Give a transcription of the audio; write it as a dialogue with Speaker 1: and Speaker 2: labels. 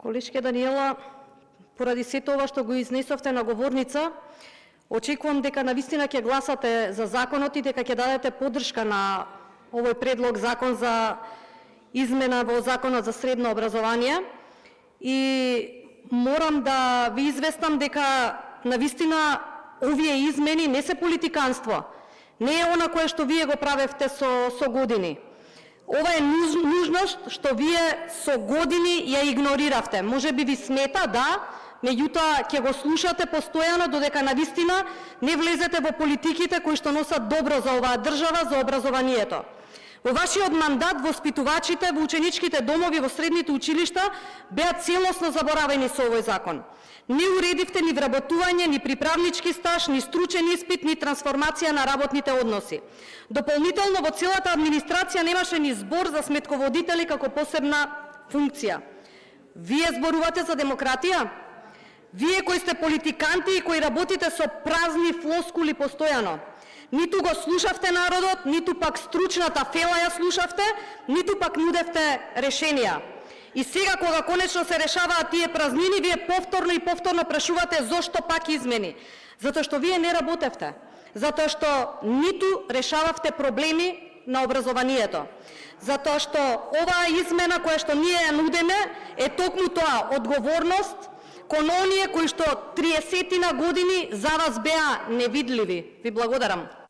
Speaker 1: Колешке Даниела, поради сето ова што го изнесовте на говорница, очекувам дека навистина ќе гласате за законот и дека ќе дадете поддршка на овој предлог закон за измена во Законот за средно образование. И морам да ви известам дека навистина овие измени не се политиканство. Не е она кое што вие го правевте со години. Ова е нужност што вие со години ја игнориравте. Може би ви смета, да, меѓутоа ќе го слушате постојано додека навистина не влезете во политиките кои што носат добро за оваа држава, за образованието. Во вашиот мандат воспитувачите во ученичките домови во средните училишта беа целосно заборавени со овој закон. Не уредивте ни вработување, ни приправнички стаж, ни стручен испит, ни трансформација на работните односи. Дополнително во целата администрација немаше ни збор за сметководители како посебна функција. Вие зборувате за демократија? Вие кои сте политиканти и кои работите со празни флоскули постојано. Ниту го слушавте народот, ниту пак стручната фела ја слушавте, ниту пак нудевте решенија. И сега, кога конечно се решаваат тие празнини, вие повторно и повторно прашувате зошто пак измени. Затоа што вие не работевте. Затоа што ниту решававте проблеми на образованието. Затоа што оваа измена која што ние ја нудеме е токму тоа одговорност кон оние кои што 30 години за вас беа невидливи. Ви благодарам.